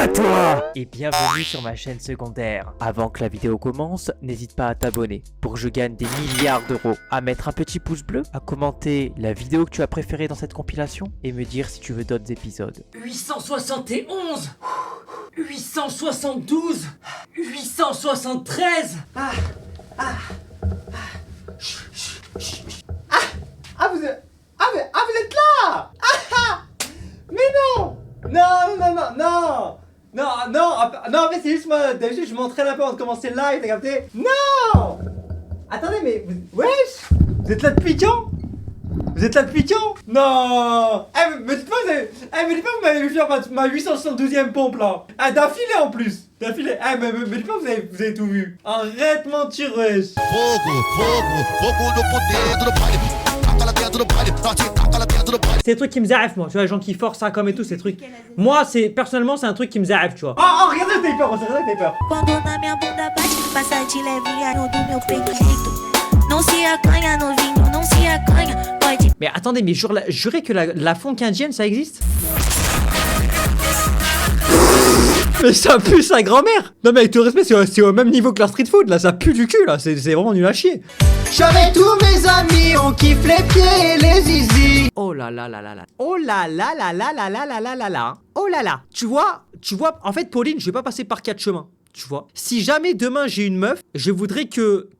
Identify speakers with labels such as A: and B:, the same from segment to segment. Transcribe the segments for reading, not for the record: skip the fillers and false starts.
A: pas toi!
B: Et bienvenue sur ma chaîne secondaire. Avant que la vidéo commence, n'hésite pas à t'abonner pour que je gagne des milliards d'euros, à mettre un petit pouce bleu, à commenter la vidéo que tu as préférée dans cette compilation et me dire si tu veux d'autres épisodes.
A: 871 872 873
C: vous êtes là. Mais non. Non, mais c'est juste moi, d'habitude je m'entraîne un peu avant de commencer le live, t'as capté? Non. Attendez, mais wesh, vous êtes là depuis quand? Non. Me dites pas vous m'avez vu faire ma 872e pompe là. D'affilée en plus. Me dites pas vous avez tout vu. Arrête mentir, wesh. C'est des trucs qui me zaref, moi, tu vois, les gens qui forcent ça comme et tout, ces trucs. Moi, personnellement, c'est un truc qui me zaref, tu vois. Oh, regardez le taper, regardez le taper.
D: Quando na minha bunda bate, passa de levinha no do meu peito lindo. Não se acanha, novinho, não se acanha. Pode.
C: Mais attendez, mais jurez que la funk indienne, ça existe? Mais ça pue sa grand-mère. Non mais avec tout le respect, c'est au même niveau que la street food, là, ça pue du cul, là, c'est vraiment nul à chier. J'avais tous mes amis, on kiffe les pieds et les zizi. Oh là là là là là. Oh là là là là là là là là là là. Oh là là. Tu vois, en fait, Pauline, je vais pas passer par 4 chemins. Tu vois, si jamais demain j'ai une meuf, je voudrais que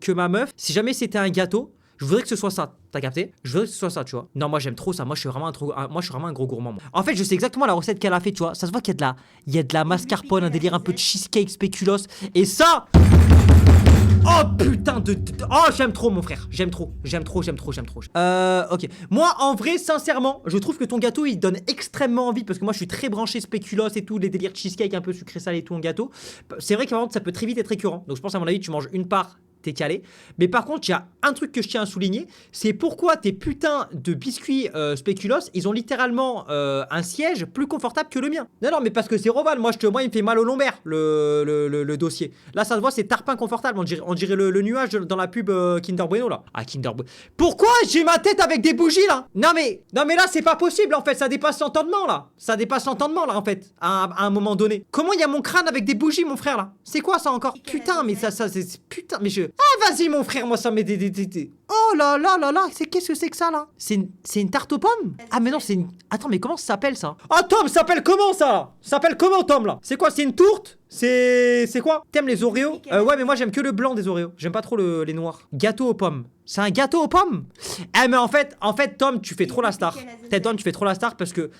C: ma meuf, si jamais c'était un gâteau, je voudrais que ce soit ça. T'as capté? Je voudrais que ce soit ça, tu vois. Non, moi j'aime trop ça. Moi je suis vraiment un gros gourmand. Moi. En fait, je sais exactement la recette qu'elle a fait, tu vois. Ça se voit qu'il y a de la mascarpone, un délire un peu de cheesecake spéculoos. Et ça. Oh putain de... Oh, j'aime trop mon frère. J'aime trop. Ok. Moi, en vrai, sincèrement, je trouve que ton gâteau, il donne extrêmement envie. Parce que moi, je suis très branché spéculoos et tout. Les délires cheesecake un peu sucré salé et tout en gâteau. C'est vrai que par contre, ça peut très vite être récurrent. Donc je pense à mon avis, tu manges une part, t'es calé. Mais par contre, il y a un truc que je tiens à souligner. C'est pourquoi tes putains de biscuits spéculoos, ils ont littéralement un siège plus confortable que le mien. Non, mais parce que c'est Rovan. Moi, il me fait mal au lombaire, le dossier. Là, ça se voit, c'est tarpin confortable. On dirait le nuage dans la pub Kinder Bueno, là. Ah, Kinder Bueno. Pourquoi j'ai ma tête avec des bougies, là? Non, mais là, c'est pas possible, en fait. Ça dépasse l'entendement, là. En fait, à un moment donné. Comment il y a mon crâne avec des bougies, mon frère, là? C'est quoi, ça, encore? Putain, mais ça, c'est... Putain, mais je... Ah, vas-y, mon frère, moi, ça met des... Oh là là là là, qu'est-ce que c'est que ça, là? C'est une tarte aux pommes? Ah, mais non, c'est une... Attends, mais comment ça s'appelle, ça? Ah, Tom, ça s'appelle comment, ça, là? Ça s'appelle comment, Tom, là? C'est quoi, c'est une tourte? C'est quoi? T'aimes les Oreos? Ouais, mais moi, j'aime que le blanc des Oreos. J'aime pas trop les noirs. Gâteau aux pommes. C'est un gâteau aux pommes? Eh, mais en fait, Tom, tu fais trop la star. Tom, tu fais trop la star parce que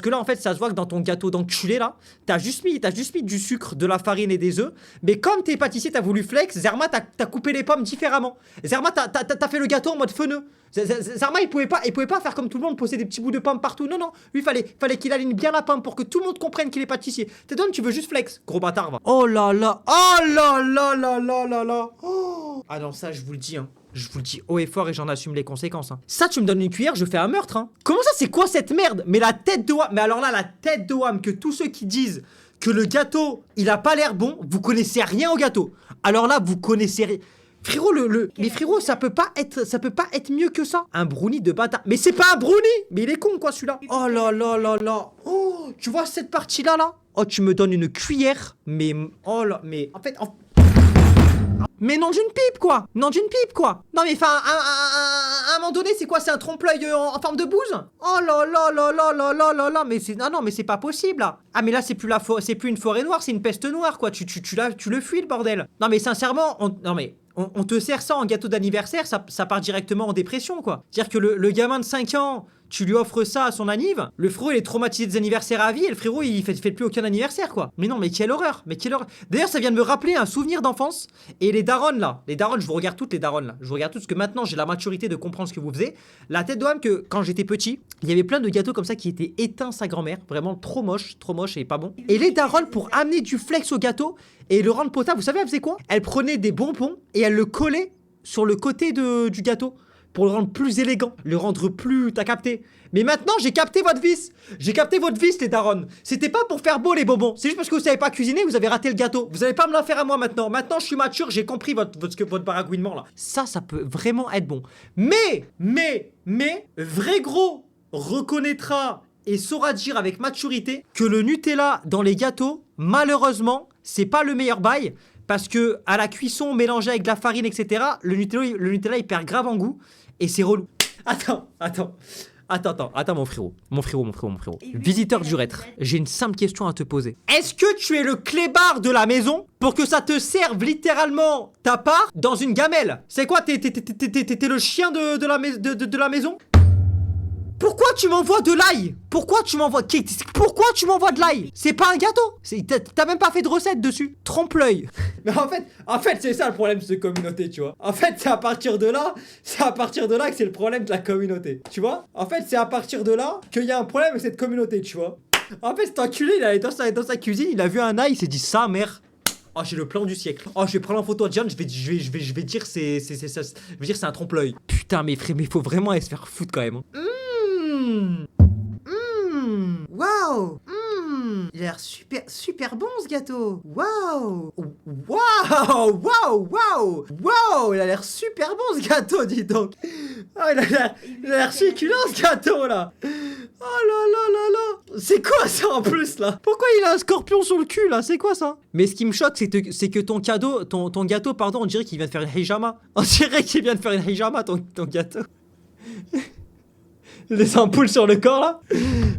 C: là, en fait, ça se voit que dans ton gâteau d'enculé, là, t'as juste mis du sucre, de la farine et des œufs. Mais comme t'es pâtissier, t'as voulu flex, Zerma, t'as coupé les pommes différemment. Zerma, t'as fait le gâteau en mode feneux. Zerma, il pouvait pas faire comme tout le monde, poser des petits bouts de pommes partout. Non, lui, fallait qu'il aligne bien la pomme pour que tout le monde comprenne qu'il est pâtissier. Tom, tu veux juste flex, gros bâtard, va. Oh là là, oh là là là là là là. Oh. Ah non, ça, je vous le dis, hein. Je vous le dis haut et fort et j'en assume les conséquences, hein. Ça, tu me donnes une cuillère, je fais un meurtre, hein. Comment ça, c'est quoi cette merde? Mais la tête de Wham. Mais alors là, la tête de Wham, que tous ceux qui disent que le gâteau, il a pas l'air bon, vous connaissez rien au gâteau. Alors là, vous connaissez rien. Frérot, mais frérot, ça peut pas être mieux que ça. Un brownie de bâtard. Mais c'est pas un brownie. Mais il est con, quoi, celui-là. Oh là là là là. Oh, tu vois cette partie-là, là? Oh, tu me donnes une cuillère. Mais, oh là, mais, en fait, mais non d'une pipe, quoi. Non, mais enfin, à un moment donné, c'est quoi? C'est un trompe-l'œil en forme de bouse? Oh là là là là là là là là. Mais c'est... Non, mais c'est pas possible, là. Ah, mais là, c'est plus une forêt noire, c'est une peste noire, quoi. Tu le fuis, le bordel. Non, mais sincèrement, on te sert ça en gâteau d'anniversaire, ça part directement en dépression, quoi. C'est-à-dire que le gamin de 5 ans... Tu lui offres ça à son anniv, le frérot il est traumatisé des anniversaires à vie et le frérot il fait plus aucun anniversaire, quoi. Mais non, mais quelle horreur, D'ailleurs, ça vient de me rappeler un souvenir d'enfance. Et les darons là, je vous regarde toutes, les darons là. Je vous regarde toutes parce que maintenant j'ai la maturité de comprendre ce que vous faisiez. La tête de Ham que quand j'étais petit, il y avait plein de gâteaux comme ça qui étaient éteints sa grand-mère. Vraiment trop moche et pas bon. Et les darons, pour amener du flex au gâteau et le rendre potable, vous savez, elle faisait quoi? Elle prenait des bonbons et elle le collait sur le côté du gâteau. Pour le rendre plus élégant, le rendre plus... T'as capté? Mais maintenant, j'ai capté votre vice. Les darons. C'était pas pour faire beau, les bonbons. C'est juste parce que vous savez pas cuisiner, vous avez raté le gâteau. Vous allez pas me la faire à moi maintenant. Maintenant, je suis mature, j'ai compris votre baragouinement, là. Ça peut vraiment être bon. Mais, vrai gros reconnaîtra et saura dire avec maturité que le Nutella dans les gâteaux, malheureusement, c'est pas le meilleur bail. Parce que à la cuisson, mélangé avec de la farine, etc., le Nutella, il perd grave en goût. Et c'est relou. Attends, mon frérot. Visiteur du Reître, j'ai une simple question à te poser. Est-ce que tu es le clébard de la maison pour que ça te serve littéralement ta part dans une gamelle? C'est quoi, t'es le chien de la maison? Pourquoi tu m'envoies de l'ail? Pourquoi tu m'envoies de l'ail? C'est pas un gâteau. T'as même pas fait de recette dessus. Trompe-l'œil. Mais en fait, c'est ça le problème de cette communauté, tu vois. En fait, c'est à partir de là que c'est le problème de la communauté, tu vois. En fait, c'est à partir de là qu'il y a un problème avec cette communauté, tu vois. En fait, cet enculé, il allait dans sa cuisine, il a vu un ail, il s'est dit ça, mère. Oh, j'ai le plan du siècle. Oh, je vais prendre en photo de John, je vais dire c'est un trompe-l'œil. Putain, mais frère, mais faut vraiment aller se faire foutre quand même. Waouh. Il a l'air super bon ce gâteau. Waouh. Il a l'air super bon ce gâteau, dis donc. Oh, il a l'air succulent ce gâteau là. Oh là. C'est quoi ça en plus là? Pourquoi il a un scorpion sur le cul là? C'est quoi ça? Mais ce qui me choque, c'est que ton gâteau, pardon, on dirait qu'il vient de faire une hijama. On dirait qu'il vient de faire une hijama, ton gâteau. Les ampoules sur le corps là.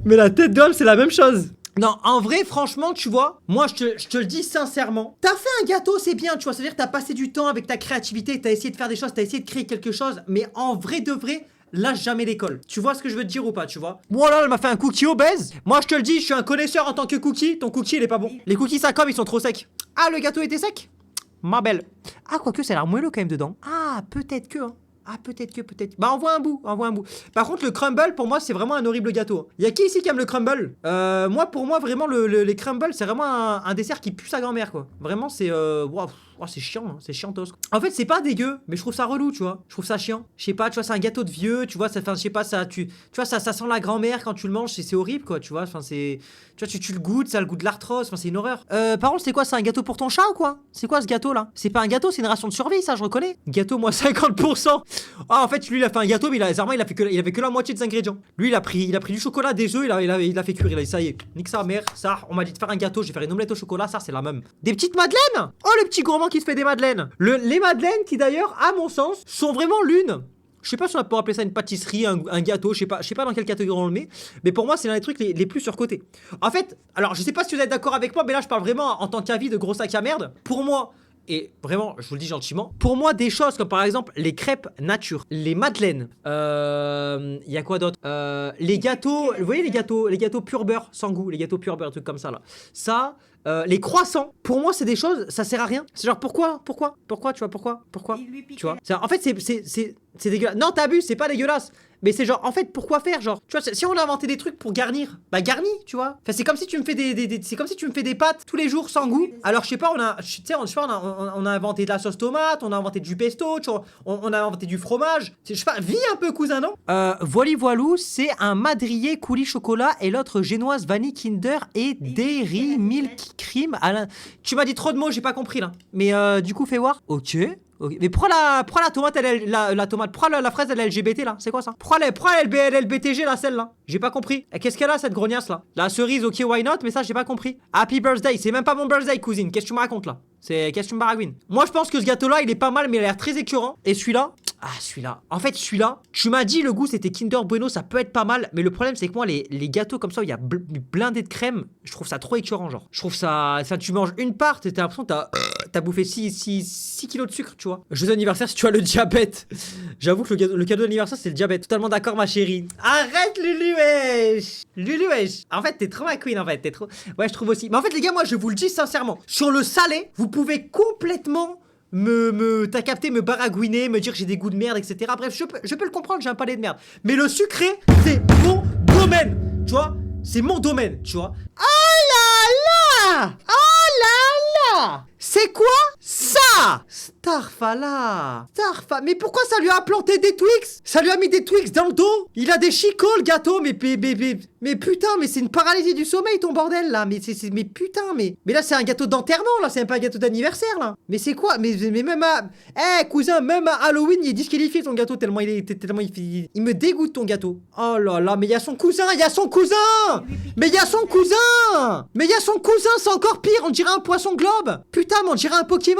C: Mais la tête d'homme, c'est la même chose. Non, en vrai, franchement, tu vois, moi je te le dis sincèrement, t'as fait un gâteau, c'est bien, tu vois, c'est-à-dire que t'as passé du temps avec ta créativité, t'as essayé de faire des choses, t'as essayé de créer quelque chose, mais en vrai de vrai, lâche jamais l'école. Tu vois ce que je veux te dire ou pas, tu vois? Voilà, elle m'a fait un cookie obèse. Moi je te le dis, je suis un connaisseur en tant que cookie, ton cookie il est pas bon. Les cookies ça comme ils sont trop secs. Ah, le gâteau était sec? Ma belle. Ah, quoique ça a l'air moelleux quand même dedans. Ah, peut-être que, hein. Ah, peut-être. Bah, envoie un bout. Par contre, le crumble, pour moi, c'est vraiment un horrible gâteau. Y'a qui ici qui aime le crumble? Pour moi, vraiment, les crumbles, c'est vraiment un dessert qui pue sa grand-mère, quoi. Vraiment, c'est... Wow. Oh, c'est chiant, hein, c'est chiantos. En fait, c'est pas dégueu, mais je trouve ça relou, tu vois. Je trouve ça chiant. Je sais pas, tu vois, c'est un gâteau de vieux, tu vois, ça, enfin, je sais pas, ça, tu vois, ça sent la grand-mère quand tu le manges, c'est horrible, quoi, tu vois. Enfin, c'est, tu vois, tu le goûtes, ça a le goût de l'arthrose, enfin, c'est une horreur. Par contre, c'est quoi, c'est un gâteau pour ton chat ou quoi? C'est quoi ce gâteau là? C'est pas un gâteau, c'est une ration de survie, ça, je reconnais. Gâteau moins 50%. Ah, en fait, lui, il a fait un gâteau, mais il avait que la moitié des ingrédients. Lui, il a pris du chocolat, des œufs, il a fait cuire, ça y est. Nique sa mère, ça, on m'a dit de faire un gâteau, je vais faire une omelette au chocolat, ça, c'est la même. Des petites madeleines. Oh, le petit gourmand qui se fait des madeleines. Les madeleines qui d'ailleurs, à mon sens, sont vraiment l'une. Je sais pas si on peut appeler ça une pâtisserie, un gâteau, je sais pas dans quelle catégorie on le met, mais pour moi c'est l'un des trucs les plus surcotés. En fait, alors je sais pas si vous êtes d'accord avec moi, mais là je parle vraiment en tant qu'avis de gros sac à merde. Pour moi, et vraiment, je vous le dis gentiment, pour moi des choses comme par exemple les crêpes nature, les madeleines, y a quoi d'autre, les gâteaux, vous voyez les gâteaux pur beurre sans goût, les gâteaux pur beurre, trucs comme ça là. Ça, les croissants, pour moi c'est des choses, ça sert à rien. C'est genre pourquoi, tu vois, pourquoi, tu vois. En fait c'est dégueulasse. Non, t'abuses, c'est pas dégueulasse. Mais c'est genre, en fait, pourquoi faire, genre, tu vois, si on a inventé des trucs pour garnir, bah garnis, tu vois. Enfin, c'est comme si tu me fais c'est comme si tu me fais des pâtes tous les jours sans goût. Alors, je sais pas, on a inventé de la sauce tomate, on a inventé du pesto, tu vois, on a inventé du fromage. Je sais pas, vis un peu, cousin, non? Voilou, c'est un madrier coulis chocolat et l'autre génoise vanille Kinder et Dairy Milk Cream. Tu m'as dit trop de mots, j'ai pas compris là. Mais du coup, fais voir. Ok. Mais pourquoi la tomate, pourquoi la fraise elle est LGBT là? C'est quoi ça? Pourquoi elle est LBTG là, celle-là? J'ai pas compris. Qu'est-ce qu'elle a cette grognasse là? La cerise, ok, why not? Mais ça, j'ai pas compris. Happy birthday, c'est même pas mon birthday, cousine. Qu'est-ce que tu me racontes là? Qu'est-ce que tu me baragouines? Moi, je pense que ce gâteau-là, il est pas mal, mais il a l'air très écœurant. Et celui-là, en fait, celui-là, tu m'as dit le goût c'était Kinder Bueno, ça peut être pas mal, mais le problème c'est que moi, les gâteaux comme ça où il y a blindé de crème, je trouve ça trop écœurant, genre. Je trouve ça, enfin, tu manges une part, t'as l'impression que t'as bouffé 6 kilos de sucre, tu vois. Joyeux anniversaire si tu as le diabète. J'avoue que le cadeau d'anniversaire c'est le diabète. Totalement d'accord, ma chérie. Arrête, Lulu, wesh. Lulu, wesh. En fait, t'es trop ma queen, en fait. T'es trop. Ouais, je trouve aussi. Mais en fait, les gars, moi, je vous le dis sincèrement. Sur le salé, vous pouvez complètement t'as capté, me baragouiner, me dire que j'ai des goûts de merde, etc. Bref, je peux le comprendre, j'ai un palais de merde. Mais le sucré, c'est mon domaine. Tu vois? C'est mon domaine, tu vois. Oh là là! Oh là là! C'est quoi ça? Starfala. Mais pourquoi ça lui a planté des Twix? Ça lui a mis des Twix dans le dos? Il a des chicots le gâteau, mais putain, mais c'est une paralysie du sommeil ton bordel là. Mais putain, mais là c'est un gâteau d'enterrement là, c'est même pas un gâteau d'anniversaire là. Mais c'est quoi? Mais même à... cousin, même à Halloween il est disqualifié ton gâteau tellement il me dégoûte ton gâteau. Oh là là, mais il y a son cousin, Mais il y a son cousin, c'est encore pire, on dirait un poisson globe. Putain, mais on dirait un Pokémon.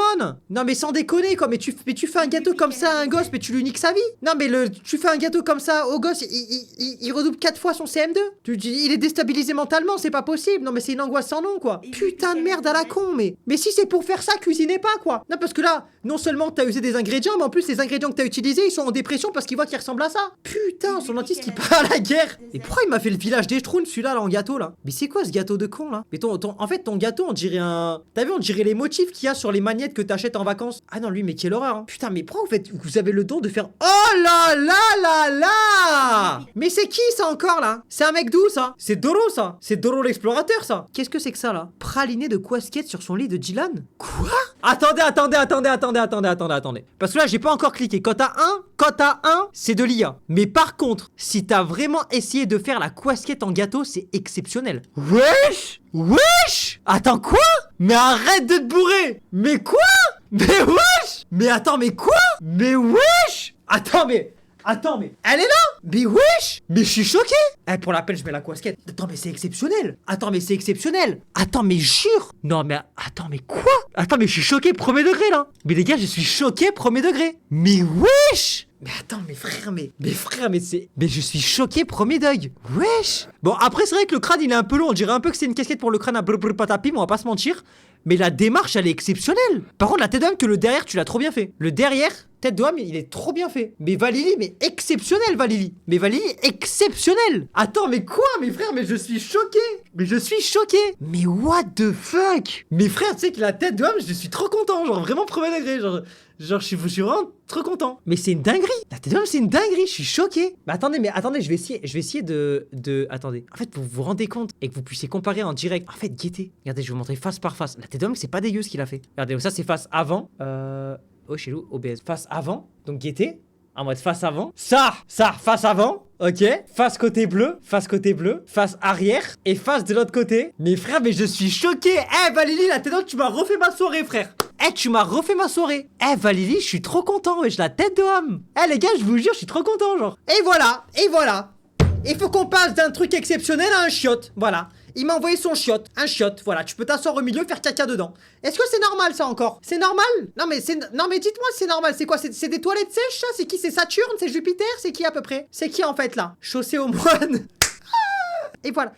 C: Non mais sans déconner quoi, mais tu fais un gâteau comme ça à un gosse, mais tu lui niques sa vie. Non mais tu fais un gâteau comme ça au gosse, il redouble 4 fois son CM2. Il est déstabilisé mentalement, c'est pas possible. Non mais c'est une angoisse sans nom quoi. Putain de merde à la con, mais si c'est pour faire ça, cuisinez pas quoi. Non parce que là, non seulement t'as usé des ingrédients, mais en plus les ingrédients que t'as utilisés, ils sont en dépression parce qu'ils voient qu'ils ressemblent à ça. Putain, son dentiste qui part à la guerre. Et pourquoi il m'a fait le village des Schtroumpfs celui-là là en gâteau là? Mais c'est quoi ce gâteau de con là? Mais en fait ton gâteau on dirait un... T'as vu, on dirait les motifs qu'il y a sur les magnettes que t'achètes en vacances. Ah non lui, mais quelle horreur hein. Putain, mais pourquoi vous avez le don de faire... Oh là là là là. Mais c'est qui ça encore là? C'est un mec d'où ça? C'est Doro ça? C'est Doro l'explorateur ça? Qu'est-ce que c'est que ça là? Praliné de Quasquette sur son lit de Dylan? Quoi? Attendez. Parce que là j'ai pas encore cliqué. Quand t'as un, c'est de l'IA. Mais par contre, si t'as vraiment essayé de faire la Quasquette en gâteau, c'est exceptionnel. Wesh. Attends, quoi? Mais arrête de te bourrer. Mais quoi? Mais wesh. Mais attends, mais quoi? Mais wesh. Attends, mais elle est là. Mais wesh. Mais je suis choqué. Pour la peine je mets la Quasquette. Attends mais c'est exceptionnel. Attends mais jure. Non mais attends mais quoi? Attends mais je suis choqué premier degré là. Mais les gars, je suis choqué premier degré. Mais wesh. Mais attends, mais je suis choqué premier deuil. Wesh. Bon, après, c'est vrai que le crâne, il est un peu long. On dirait un peu que c'est une casquette pour le crâne à brr patapim, on va pas se mentir. Mais la démarche, elle est exceptionnelle. Par contre, la tête d'homme, que le derrière, tu l'as trop bien fait. Le derrière, tête d'homme, il est trop bien fait. Mais Valili, mais exceptionnel, Valili. Exceptionnel. Attends, mais quoi, mes frères? Mais je suis choqué. Mais what the fuck? Mes frères, tu sais que la tête d'homme, je suis trop content. Genre, vraiment premier degré. Genre, je suis vraiment trop content. Mais c'est une dinguerie. La tête d'homme, c'est une dinguerie. Je suis choqué. Mais attendez, je vais essayer de... Attendez. En fait, pour vous rendre compte et que vous puissiez comparer en direct. En fait, guettez. Regardez, je vais vous montrer face par face. La tête d'homme, c'est pas dégueu ce qu'il a fait. Regardez, ça, c'est face avant. Oh, chez nous, OBS. Face avant. Donc, guettez. En mode face avant. Ça, face avant. Ok. Face côté bleu. Face arrière. Et face de l'autre côté. Mais frère, mais je suis choqué. Valili, la tête d'homme, tu m'as refait ma soirée, frère. Tu m'as refait ma soirée. Valili, je suis trop content, wesh, la tête d'homme. Les gars, je vous jure, je suis trop content, genre. Et voilà. Il faut qu'on passe d'un truc exceptionnel à un chiotte. Voilà. Il m'a envoyé son chiotte. Un chiotte. Voilà. Tu peux t'asseoir au milieu, faire caca dedans. Est-ce que c'est normal, ça, encore? C'est normal? Non, mais dites-moi si c'est normal. C'est quoi? C'est des toilettes sèches, ça? C'est qui? C'est Saturne? C'est Jupiter? C'est qui, à peu près? C'est qui, en fait, là? Chaussée aux moines. Et voilà.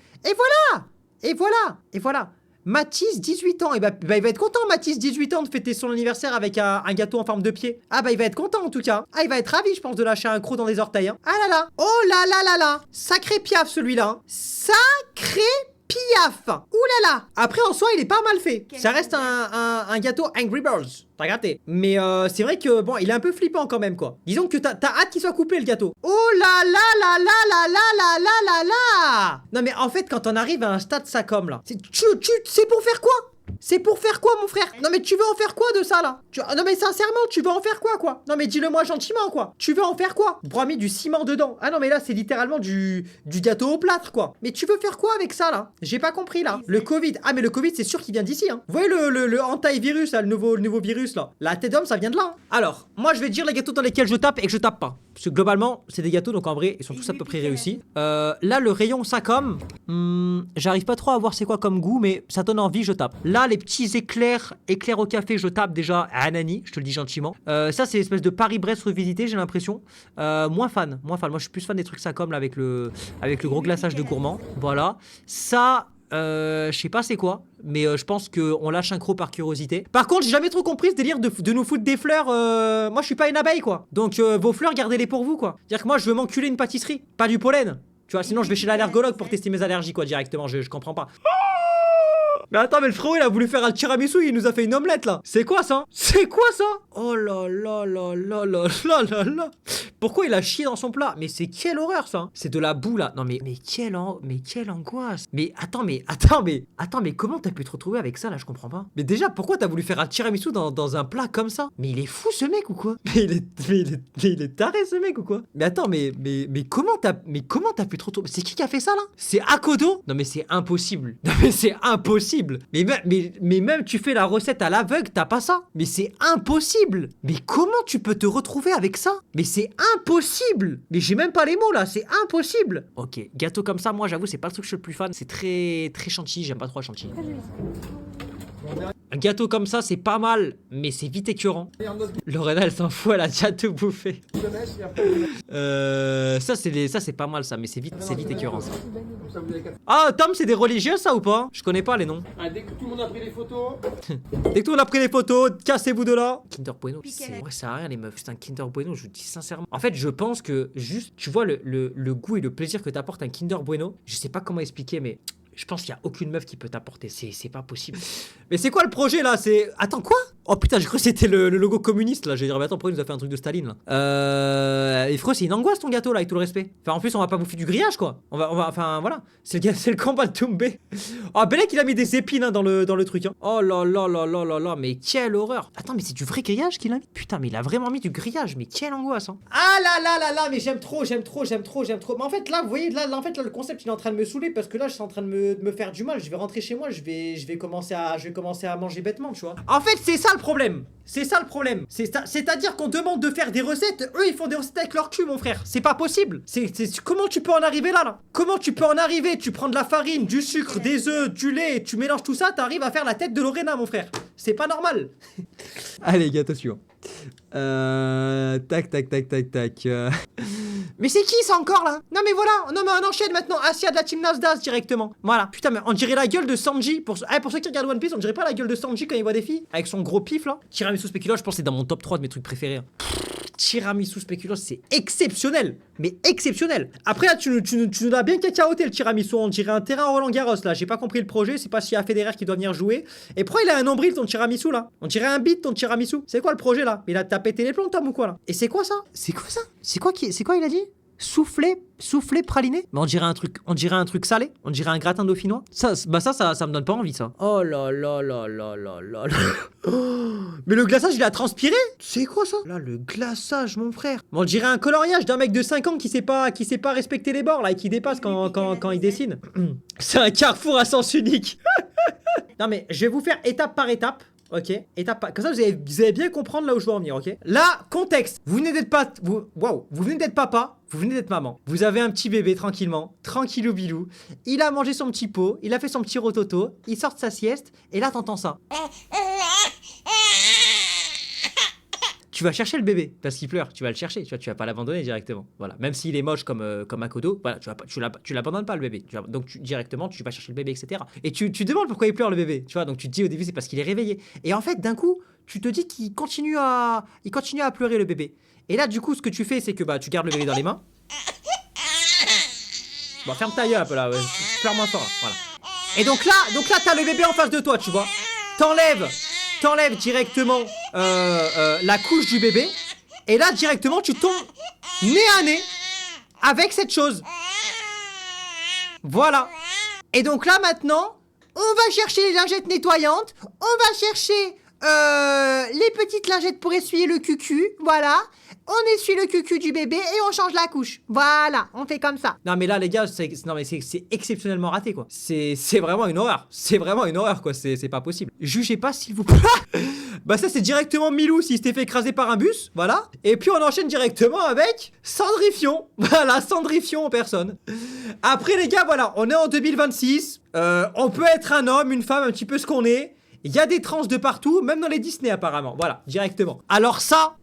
C: Mathis, 18 ans. Il va être content, Mathis, 18 ans, de fêter son anniversaire avec un gâteau en forme de pied. Il va être content, en tout cas. Il va être ravi, je pense, de lâcher un croc dans les orteils. Hein. Ah là là. Oh là là là là. Sacré piaf, celui-là. Hein. Sacré piaf. Ouh là là. Après, en soi, il est pas mal fait. Ça reste un gâteau Angry Birds. T'as gâté. Mais c'est vrai que, bon, il est un peu flippant quand même, quoi. Disons que t'as hâte qu'il soit coupé, le gâteau. Oh là là là là là là là là là là. Non, mais en fait, quand on arrive à un stade ça comme là, c'est pour faire quoi? C'est pour faire quoi, mon frère? Non mais tu veux en faire quoi de ça là? Non mais sincèrement, tu veux en faire quoi? Non mais dis-le-moi gentiment quoi. Tu veux en faire quoi? Bras mis du ciment dedans. Ah non mais là c'est littéralement du gâteau au plâtre quoi. Mais tu veux faire quoi avec ça là? J'ai pas compris là. Le Covid. Ah mais le Covid c'est sûr qu'il vient d'ici hein. Vous voyez le antivirus là, le nouveau virus là. La tête d'homme ça vient de là. Hein. Alors, moi je vais dire les gâteaux dans lesquels je tape et que je tape pas. Parce que globalement c'est des gâteaux donc en vrai ils sont tous à peu près réussis. Là le rayon Sacom, j'arrive pas trop à voir c'est quoi comme goût mais ça donne envie, je tape. Là les petits éclairs au café, je tape déjà à Anani, je te le dis gentiment. Ça c'est l'espèce de Paris-Brest revisité, j'ai l'impression. Moins fan. Moi je suis plus fan des trucs Sacom là avec le gros glaçage de gourmand. Voilà. Ça je sais pas c'est quoi, mais je pense qu'on lâche un croc par curiosité. Par contre, j'ai jamais trop compris ce délire de nous foutre des fleurs. Moi, je suis pas une abeille, quoi. Donc, vos fleurs, gardez-les pour vous, quoi. C'est-à-dire que moi, je veux m'enculer une pâtisserie, pas du pollen. Tu vois, sinon, je vais chez l'allergologue pour tester mes allergies, quoi, directement. Je comprends pas. Mais attends, mais le frérot, il a voulu faire un tiramisu, il nous a fait une omelette, là. C'est quoi ça? Oh là là là là là là là là là. Pourquoi il a chié dans son plat? Mais c'est quelle horreur ça. C'est de la boue là. Non mais quelle angoisse. Mais attends mais comment t'as pu te retrouver avec ça là? Je comprends pas. Mais déjà pourquoi t'as voulu faire un tiramisu dans un plat comme ça? Mais il est fou ce mec ou quoi? Mais il est taré ce mec ou quoi? Mais attends mais comment t'as pu te retrouver? C'est qui a fait ça là? C'est Akodo? Non mais c'est impossible. Non mais c'est impossible. Mais même tu fais la recette à l'aveugle, t'as pas ça? Mais c'est impossible. Mais comment tu peux te retrouver avec ça? Mais c'est impossible. Mais j'ai même pas les mots là, c'est impossible. Ok, gâteau comme ça, moi j'avoue c'est pas le truc que je suis le plus fan. C'est très chantilly, j'aime pas trop la chantilly. Un gâteau comme ça c'est pas mal, mais c'est vite écœurant. Lorena elle s'en fout, elle a déjà tout bouffé. Ça c'est pas mal ça, mais c'est vite écœurant ça. Ah Tom, c'est des religieux ça ou pas? Je connais pas les noms.
E: Ah, dès que tout le monde a pris les photos.
C: Dès que tout le monde a pris les photos, cassez-vous de là. Kinder Bueno, ouais, ça sert à rien les meufs. C'est un Kinder Bueno, je vous dis sincèrement. En fait, je pense que juste, tu vois le goût et le plaisir que t'apporte un Kinder Bueno. Je sais pas comment expliquer, mais je pense qu'il y a aucune meuf qui peut t'apporter. C'est pas possible. Mais c'est quoi le projet là? C'est. Attends, quoi? Oh putain, j'ai cru que c'était le logo communiste là. J'ai dit, mais attends, pourquoi il nous a fait un truc de Staline là? Et frère, c'est une angoisse ton gâteau là, avec tout le respect. Enfin, en plus, on va pas bouffer du grillage quoi. On va enfin voilà. C'est le combat de Doumbé. Oh, Belek, il a mis des épines hein, dans le truc. Hein. Oh là là là là là là, mais quelle horreur. Attends, mais c'est du vrai grillage qu'il a mis? Putain, mais il a vraiment mis du grillage. Mais quelle angoisse. Hein. Ah là là là là, mais j'aime trop. Mais en fait, là, vous voyez, là, en fait, là, le concept, il est en train de me saouler parce que là, je suis en train de me faire du mal. Je vais rentrer chez moi, je vais commencer à manger bêtement, tu vois. En fait, c'est ça le problème. C'est ça le problème. C'est-à-dire qu'on demande de faire des recettes, eux ils font des recettes avec leur cul, mon frère. C'est pas possible. Comment tu peux en arriver là? Comment tu peux en arriver? Tu prends de la farine, du sucre, des œufs, du lait, tu mélanges tout ça, t'arrives à faire la tête de Lorena, mon frère. C'est pas normal. Allez, gâteau suivant. Tac. Mais c'est qui ça encore là? Non mais voilà, non mais on enchaîne maintenant. Asia de la team Nasdaq directement. Voilà, putain mais on dirait la gueule de Sanji. Pour ceux qui regardent One Piece, on dirait pas la gueule de Sanji quand il voit des filles avec son gros pif là. Tiramisu spéculoos, je pense que c'est dans mon top 3 de mes trucs préférés. Hein. Tiramisu spéculoos, c'est exceptionnel. Mais exceptionnel. Après là, tu nous l'as bien cacaoté le tiramisu. On dirait un terrain Roland Garros là. J'ai pas compris le projet. C'est pas s'il y a Federer qui doit venir jouer. Et pourquoi il a un nombril ton tiramisu là? On dirait un beat ton tiramisu. C'est quoi le projet là? Il a t'as pété les plombs Tom ou quoi là? Et c'est quoi ça? C'est quoi il a dit? Soufflé praliné? Mais on dirait un truc salé. On dirait un gratin dauphinois. Ça me donne pas envie ça. Oh là là là là là là là. Oh, mais le glaçage il a transpiré? C'est quoi ça? Là le glaçage mon frère. Mais on dirait un coloriage d'un mec de 5 ans qui sait pas respecter les bords là et qui dépasse quand il dessine. C'est un carrefour à sens unique. Non mais je vais vous faire étape par étape. Ok, comme ça vous allez bien comprendre là où je veux en venir, ok. Là, contexte, vous venez d'être papa, vous venez d'être maman. Vous avez un petit bébé tranquillement, tranquillou bilou. Il a mangé son petit pot, il a fait son petit rototo, il sort de sa sieste, et là t'entends ça. Tu vas chercher le bébé parce qu'il pleure, tu vas le chercher, tu vas pas l'abandonner directement. Voilà, même s'il est moche comme Akodo, voilà, tu l'abandonnes pas le bébé. Donc directement tu vas chercher le bébé, etc. Et tu demandes pourquoi il pleure le bébé, tu vois. Donc tu te dis au début c'est parce qu'il est réveillé. Et en fait d'un coup tu te dis qu'il continue à pleurer le bébé. Et là du coup ce que tu fais c'est que tu gardes le bébé dans les mains. Bon ferme ta gueule un peu là, ouais. Pleure moins fort, là. Voilà. Et donc là t'as le bébé en face de toi, tu vois. T'enlèves directement la couche du bébé. Et là directement tu tombes nez à nez avec cette chose. Voilà. Et donc là maintenant on va chercher les lingettes nettoyantes. On va chercher les petites lingettes pour essuyer le cucu. Voilà. On essuie le cucu du bébé et on change la couche. Voilà, on fait comme ça. Non mais là les gars, c'est exceptionnellement raté quoi. C'est vraiment une horreur. C'est vraiment une horreur quoi, c'est pas possible. Jugez pas s'il vous plaît. Bah ça c'est directement Milou s'il s'était fait écraser par un bus, voilà. Et puis on enchaîne directement avec Cendrillon. Voilà, Cendrillon en personne. Après les gars, voilà, on est en 2026. On peut être un homme, une femme, un petit peu ce qu'on est. Il y a des trans de partout, même dans les Disney apparemment. Voilà, directement. Alors ça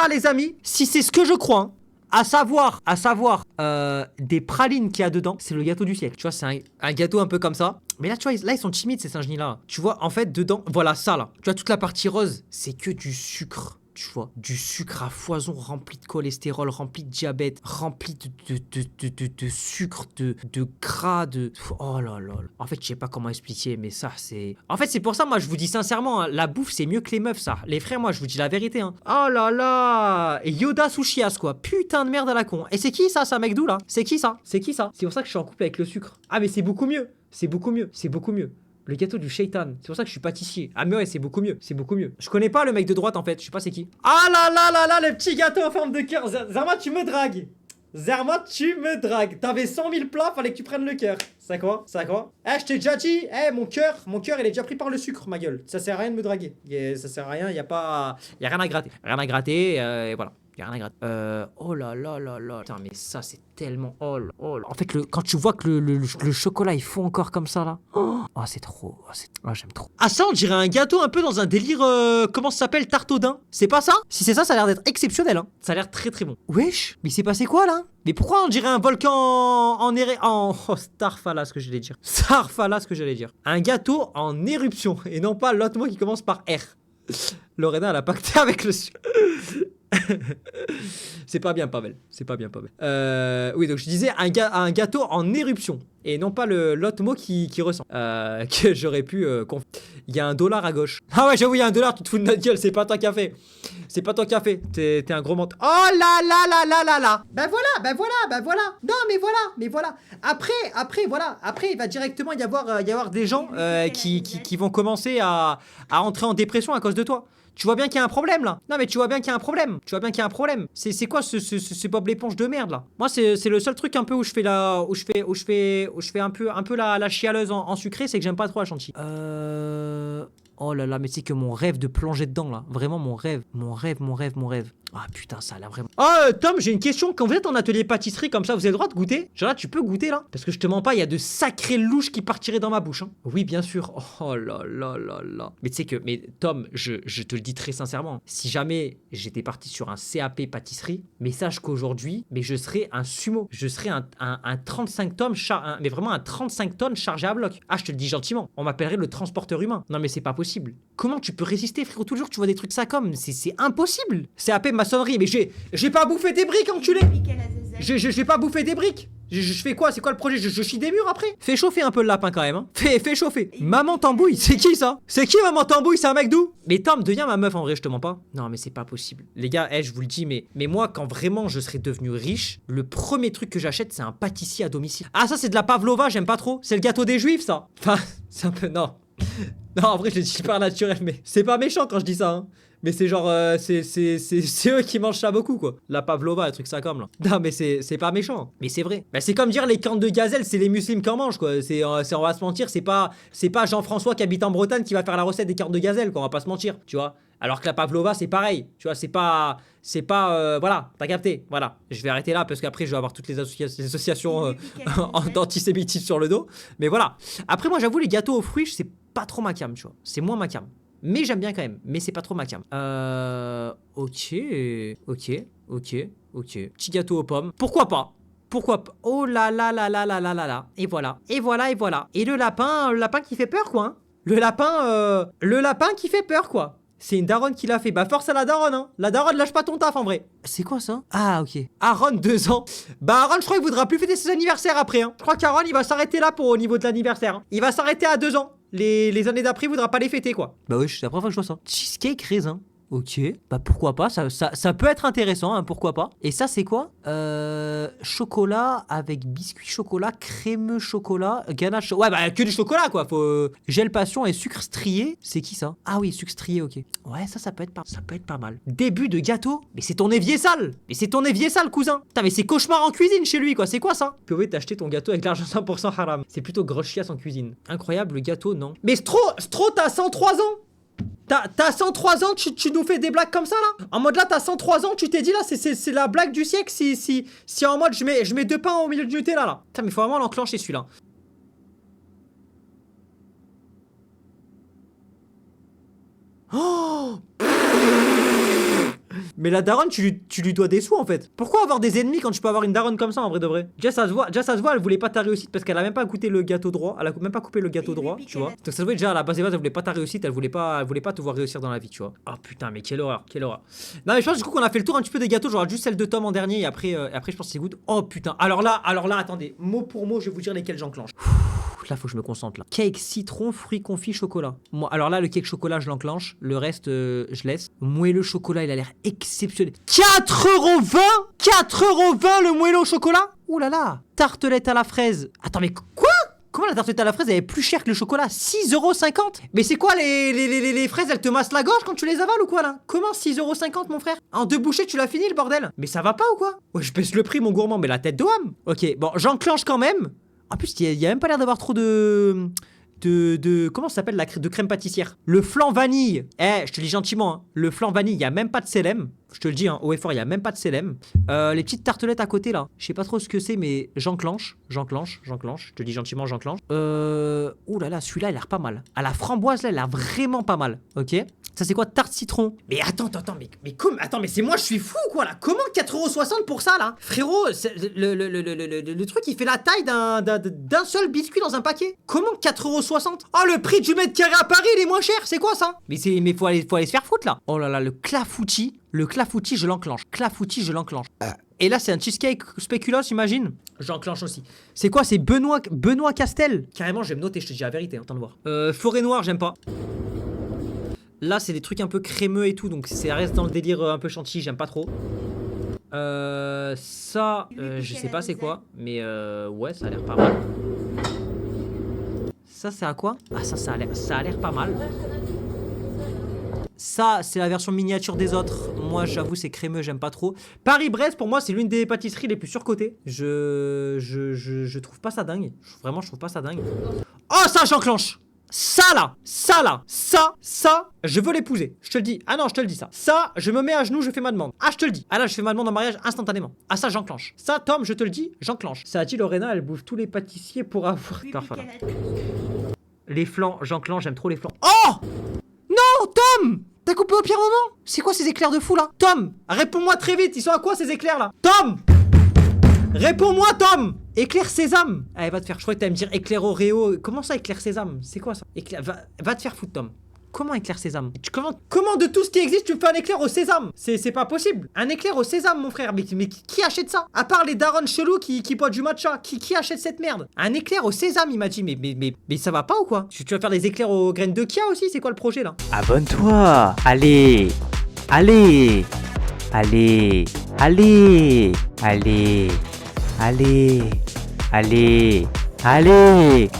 C: les amis, si c'est ce que je crois, hein, à savoir des pralines qu'il y a dedans, c'est le gâteau du siècle. Tu vois, c'est un gâteau un peu comme ça. Mais là, tu vois, là ils sont timides ces singes là. Tu vois, en fait, dedans, voilà ça là. Tu vois, toute la partie rose, c'est que du sucre. Tu vois, du sucre à foison rempli de cholestérol, rempli de diabète, rempli de sucre, de gras, de... Oh là là. En fait, je sais pas comment expliquer, mais ça, c'est... En fait, c'est pour ça, moi, je vous dis sincèrement, hein, la bouffe, c'est mieux que les meufs, ça. Les frères, moi, je vous dis la vérité, hein. Oh là là. Yoda Sushias, quoi. Putain de merde à la con. Et c'est qui, ça? C'est un mec d'où, là? C'est qui, ça? C'est qui, ça? C'est pour ça que je suis en couple avec le sucre. Ah, mais c'est beaucoup mieux. C'est beaucoup mieux. C'est beaucoup mieux. Le gâteau du shaitan. C'est pour ça que je suis pâtissier. Ah mais ouais, c'est beaucoup mieux. C'est beaucoup mieux. Je connais pas le mec de droite en fait. Je sais pas c'est qui. Ah là là là là, le petit gâteau en forme de cœur. Zerma, tu me dragues. Zerma, tu me dragues. T'avais 100 000 plats, fallait que tu prennes le cœur. Ça quoi? Ça quoi? Eh, je t'ai déjà dit. Eh, mon cœur, il est déjà pris par le sucre, ma gueule. Ça sert à rien de me draguer. Ça sert à rien. Y a rien à gratter. Rien à gratter. Et voilà. Y'a rien à gratter. Oh là là là là. Putain, mais ça, c'est tellement. Oh là, oh là. En fait, quand tu vois que le chocolat il fond encore comme ça là. Oh, c'est trop. Oh, j'aime trop. Ah, ça, on dirait un gâteau un peu dans un délire. Comment ça s'appelle? Tarte au daim. C'est pas ça? Si c'est ça, ça a l'air d'être exceptionnel. Hein. Ça a l'air très très bon. Wesh, mais c'est passé quoi là? Mais pourquoi on dirait un volcan Oh, Starfala, ce que j'allais dire. Starfala, ce que j'allais dire. Un gâteau en éruption. Et non pas l'autre mot qui commence par R. Lorena, elle a pacté avec le. C'est pas bien, Pavel. C'est pas bien, Pavel. Oui, donc je disais un gâteau en éruption. Et non pas l'autre mot qui ressent. Que j'aurais pu... Il y a $1 à gauche. Ah ouais, j'avoue, il y a $1, tu te fous de notre gueule. C'est pas toi qui as fait. C'est pas toi qui as fait. T'es un gros menteur. Oh là là là là là là. Ben voilà. Non, mais voilà. Après, voilà. Après, il va directement y avoir des gens qui vont commencer à entrer en dépression à cause de toi. Tu vois bien qu'il y a un problème là. Non mais tu vois bien qu'il y a un problème. C'est quoi ce Bob l'éponge de merde là? Moi c'est le seul truc un peu où je fais un peu la chialeuse en sucré, c'est que j'aime pas trop la chantilly. Oh là là, mais c'est que mon rêve de plonger dedans là. Vraiment mon rêve. Ah putain, ça a l'air vraiment. Oh Tom, j'ai une question. Quand vous êtes en atelier pâtisserie comme ça, vous avez le droit de goûter? Genre là, tu peux goûter là? Parce que je te mens pas, il y a de sacrées louches qui partiraient dans ma bouche. Hein. Oui, bien sûr. Oh là là là là. Mais tu sais que, Tom, je te le dis très sincèrement. Si jamais j'étais parti sur un CAP pâtisserie, mais sache qu'aujourd'hui, je serais un sumo. Je serais un 35 tonnes, mais vraiment un 35 tonnes chargé à bloc. Ah, je te le dis gentiment. On m'appellerait le transporteur humain. Non mais c'est pas possible. Comment tu peux résister, frérot? Toujours tu vois des trucs ça comme. C'est impossible. CAP maçonnerie, mais j'ai pas bouffé tes briques, enculé. J'ai pas bouffé des briques. Je fais quoi? C'est quoi le projet? Je chie des murs après? Fais chauffer un peu le lapin quand même, hein. Fais chauffer. Maman Tambouille, c'est qui ça? C'est qui Maman Tambouille? C'est un mec d'où? Mais Tom, deviens ma meuf en vrai, je te mens pas. Non mais c'est pas possible. Les gars, je vous le dis, mais moi quand vraiment je serai devenu riche, le premier truc que j'achète c'est un pâtissier à domicile. Ah ça c'est de la pavlova, j'aime pas trop. C'est le gâteau des juifs ça. Enfin, c'est un peu... Non. Non en vrai je le dis super naturel, mais c'est pas méchant quand je dis ça, hein. Mais c'est genre, c'est eux qui mangent ça beaucoup, quoi. La pavlova, le truc ça comme, là. Non, mais c'est pas méchant. Mais c'est vrai. Bah, c'est comme dire les cornes de gazelle, c'est les musulmans qui en mangent, quoi. On va se mentir, c'est pas Jean-François qui habite en Bretagne qui va faire la recette des cornes de gazelle, quoi. On va pas se mentir, tu vois. Alors que la pavlova, c'est pareil. Tu vois, c'est pas, voilà, t'as capté. Voilà. Je vais arrêter là parce qu'après, je vais avoir toutes les associations d'antisémitisme sur le dos. Mais voilà. Après, moi, j'avoue, les gâteaux aux fruits, c'est pas trop ma cam, tu vois. C'est moins ma cam. Mais j'aime bien quand même. Mais c'est pas trop ma cam. Ok. Petit gâteau aux pommes. Pourquoi pas? Oh là là là là là là là là. Et voilà. Et le lapin qui fait peur, quoi. Hein. Le lapin qui fait peur, quoi. C'est une daronne qui l'a fait. Bah force à la daronne, hein. La daronne lâche pas ton taf en vrai. C'est quoi ça? Ah ok. Aaron 2 ans. Bah Aaron je crois qu'il voudra plus fêter ses anniversaires après, hein. Je crois qu'Aaron il va s'arrêter là au niveau de l'anniversaire. Hein. Il va s'arrêter à 2 ans. Les années d'après il voudra pas les fêter quoi. Bah oui, c'est la première fois que je vois ça. Cheesecake raisin. Ok, bah pourquoi pas, ça peut être intéressant, hein, pourquoi pas. Et ça c'est quoi? Chocolat avec biscuit chocolat, crémeux chocolat, ganache. Ouais bah que du chocolat quoi, gel passion et sucre strié. C'est qui ça? Ah oui, sucre strié, ok. Ouais ça peut être pas mal. Début de gâteau? Mais c'est ton évier sale. Cousin. Putain mais c'est cauchemar en cuisine chez lui quoi, c'est quoi ça? Tu pouvais t'acheter ton gâteau avec l'argent 100% haram. C'est plutôt grosse chiasse en cuisine. Incroyable le gâteau, non? Mais Stro, t'as 103 ans. T'as 103 ans, tu nous fais des blagues comme ça là? En mode là t'as 103 ans, tu t'es dit là c'est la blague du siècle si en mode je mets 2 pains au milieu du Nutella là. Putain mais faut vraiment l'enclencher celui-là. Oh Mais la daronne, tu lui dois des sous en fait. Pourquoi avoir des ennemis quand tu peux avoir une daronne comme ça en vrai de vrai? Déjà ça se voit, elle voulait pas ta réussite parce qu'elle a même pas goûté le gâteau droit. Elle a même pas coupé le gâteau droit, tu vois. Donc ça se voit déjà à la base des bases, elle voulait pas ta réussite, elle voulait pas te voir réussir dans la vie, tu vois. Oh putain, mais quelle horreur, quelle horreur. Non mais je pense du coup qu'on a fait le tour un petit peu des gâteaux, genre juste celle de Tom en dernier et après je pense que c'est good. Oh putain. Alors là, attendez, mot pour mot, je vais vous dire lesquels j'enclenche. Là, faut que je me concentre là. Cake citron, fruits confits, chocolat. Moi, alors là, le cake chocolat, je l'enclenche. Le reste, je laisse. Moelleux chocolat, il a l'air exceptionnel. 4,20 €. 4,20 € le moelleux au chocolat. Ouh là là. Tartelette à la fraise. Attends, mais quoi? Comment la tartelette à la fraise, elle est plus chère que le chocolat? 6,50 €. Mais c'est quoi les fraises, elles te massent la gorge quand tu les avales ou quoi là? Comment 6,50 € mon frère? En 2 bouchées, tu l'as fini le bordel? Mais ça va pas ou quoi? Ouais, je baisse le prix, mon gourmand, mais la tête de homme. Ok, bon, j'enclenche quand même. En plus, il y a même pas l'air d'avoir trop de comment ça s'appelle de crème pâtissière. Le flan vanille. Eh, je te dis gentiment, hein, le flan vanille, il y a même pas de sélème. Je te le dis, hein, haut et fort, il y a même pas de sélème. Les petites tartelettes à côté là, je sais pas trop ce que c'est, mais j'enclenche. Je te dis gentiment, j'enclenche. Ouh là là, celui-là, il a l'air pas mal. À la framboise, là, il a l'air vraiment pas mal. Ok. Ça c'est quoi? Tarte citron. Mais attends, mais c'est moi, je suis fou quoi là. Comment 4,60 € pour ça là? Frérot, le truc il fait la taille d'un seul biscuit dans un paquet. Comment 4,60 €? Oh, le prix du mètre carré à Paris il est moins cher, c'est quoi ça? Mais faut aller se faire foutre là. Oh là là, le clafoutis. Le clafoutis, je l'enclenche. Et là, c'est un cheesecake spéculoos, j'imagine. J'enclenche aussi. C'est quoi? C'est Benoît Castel. Carrément, je vais me noter, je te dis la vérité, attends de voir. Forêt noire, j'aime pas. Là, c'est des trucs un peu crémeux et tout, donc ça reste dans le délire un peu chantilly, j'aime pas trop. Ça, je sais pas c'est quoi, mais ouais, ça a l'air pas mal. Ça, c'est à quoi? Ah, ça a l'air pas mal. Ça, c'est la version miniature des autres. Moi, j'avoue, c'est crémeux, j'aime pas trop. Paris-Brest, pour moi, c'est l'une des pâtisseries les plus surcotées. Je trouve pas ça dingue. Vraiment, je trouve pas ça dingue. Oh, ça, j'enclenche! Ça, je veux l'épouser. Je te le dis. Ah non, je te le dis ça. Ça, je me mets à genoux, je fais ma demande. Ah, je te le dis. Ah là, je fais ma demande en mariage instantanément. Ah, ça, j'enclenche. Ça, Tom, je te le dis, j'enclenche. Ça a dit Lorena, elle bouffe tous les pâtissiers pour avoir... Parfait. Les flancs, j'enclenche, j'aime trop les flancs. Oh! Non, Tom! T'as coupé au pire moment? C'est quoi ces éclairs de fou là? Tom, réponds-moi très vite, ils sont à quoi ces éclairs là? Tom! Réponds-moi, Tom! Éclair sésame! Allez, va te faire, je crois que t'allais me dire éclair Oreo. Comment ça, éclair sésame? C'est quoi ça? Va te faire foutre, Tom. Comment éclair sésame? Comment de tout ce qui existe tu me fais un éclair au sésame? C'est pas possible. Un éclair au sésame, mon frère. Mais qui achète ça? À part les darons chelous qui boivent du matcha. Qui achète cette merde? Un éclair au sésame, il m'a dit. Mais ça va pas ou quoi? Tu vas faire des éclairs aux graines de Kia aussi? C'est quoi le projet là?
B: Abonne-toi. Allez. Allez. Allez. Allez. Allez. Allez. Allez. Allez.